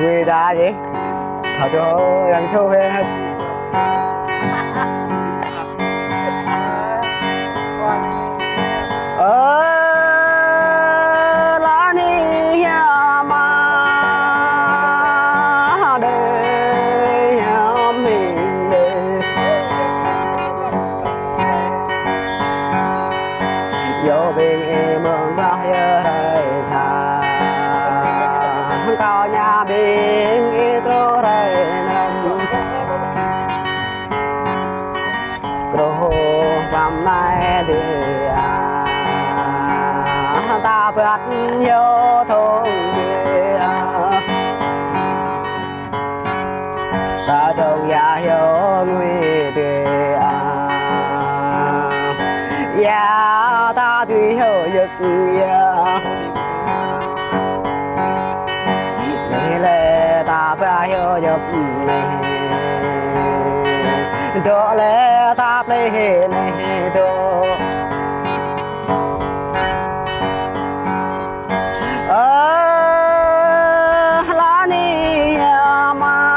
người ta vậy thật rồi làm sao hết lá ni mà đây mình vô bên em mừng bao giờ đây xa cao nhà bên ít rồi đây nằm rồi hôm nay thì ta vượt vô thôn kia ta trông già vô nguy tiền ya ta tùy hữu giấc này lệ ta phải hiểu giấc này đó lệ ta phải hiểu này đó lá ni mà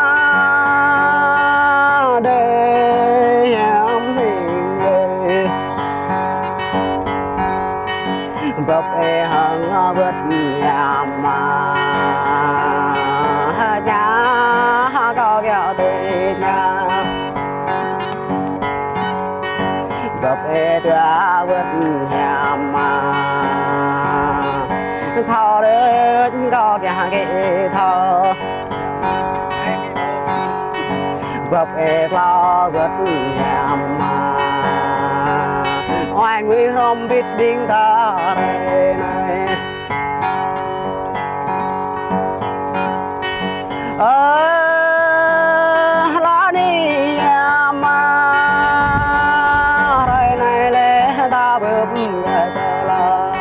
đây mình đây bập e hằng vất nhà mà nhà có kẹo tươi nhà bập e tua vất nhà mà thao đến có cái thao bập e lo vất nhà mà oai nguy không biết điên ta đây này lá ni mà đây này lẽ ta bướm la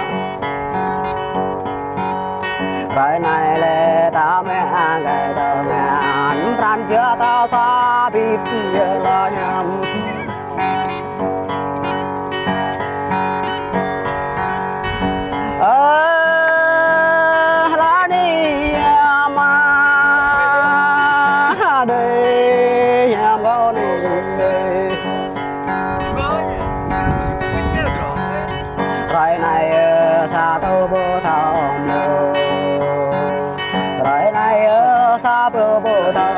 đây này lẽ ta mẹ ngày đầu ngàn ran chưa ta xa biết là nhầm lá ni mà đây nhà con đây rồi này xa tôi bố thòng rồi này xa bố thòng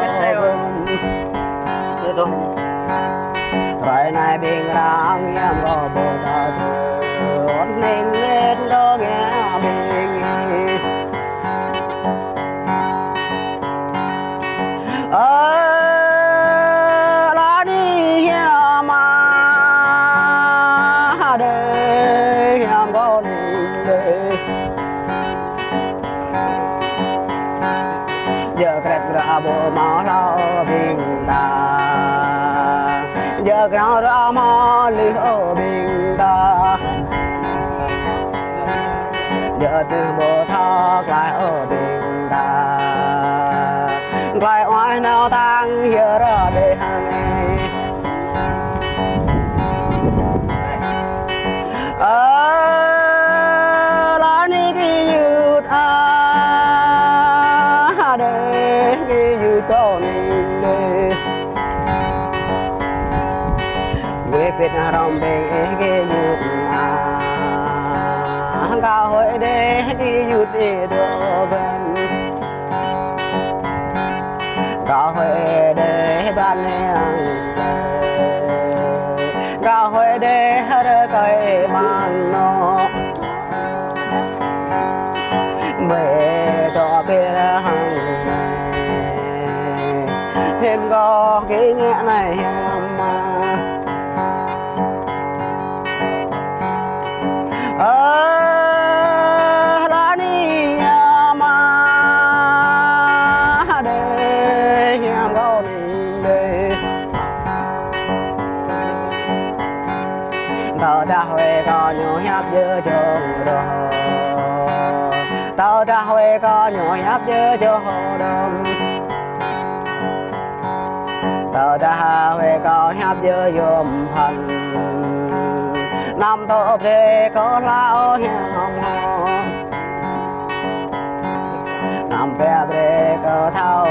rồi này bình rang nhà bố thòng nên lên đó nghe mình lá ni mà đây nhà con đây giờ kẹt ra bộ máu lo bình ta giờ kẹt ra máu liều bình ta giờ từ bộ thọ lại ở bình ta lại oai nào tăng giờ ra để hàng lá ni cái dư để cái dư con đây quê việt nam bên cái dư cao hội để cái dư để đồ bên cao hội để ban cao hội để hết cái mang nó về cho bên hàng thêm có cái nhẹ này mà lá ni mà đây nhà con đây tao đã huề có nhiều nháp dơ chồng đồ tao đã huề có nhiều nháp dơ chồng đồ tao đã huề có nháp dơ dùm phần năm tốt để có lao nhầm năm bé để có thao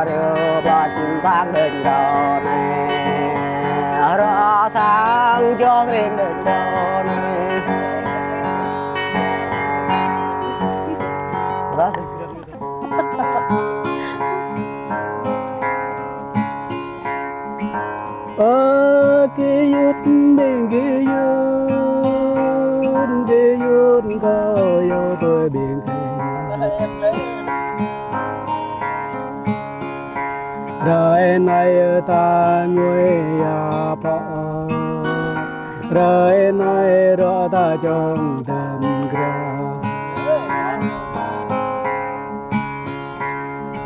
rêu ba chim tháng đền đầu này rõ sáng cho riêng đền đầu này đó. Cái yết bên cái yết có yêu tôi biển rồi nay ta nuôi à bỏ rồi nay rõ ta trong tâm ra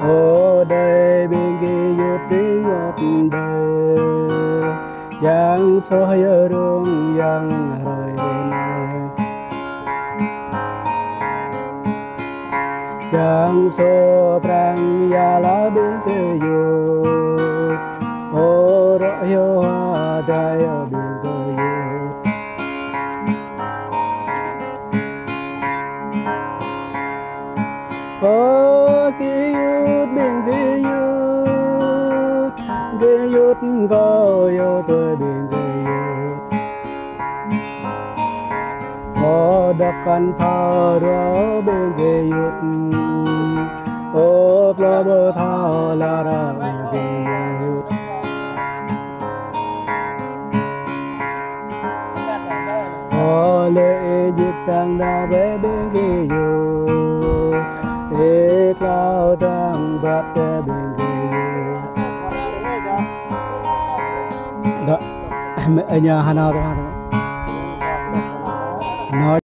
ở đây bên kia yết tiếng yết đây chẳng soi rung yang rồi này chẳng so prang ya la bên kia yết ô rõ yêu hoa đại ở bên kia yết ô kia yết bên kia yết có yêu tôi bên kia yết có đọc căn thao rõ bên kia yết ô lo bơ thao la ra bên kia yết có lệ dịch tăng đa bé bên kia yết ê lao tăng bát bên kia đó. Ở nhà Hà Nội đó. Nói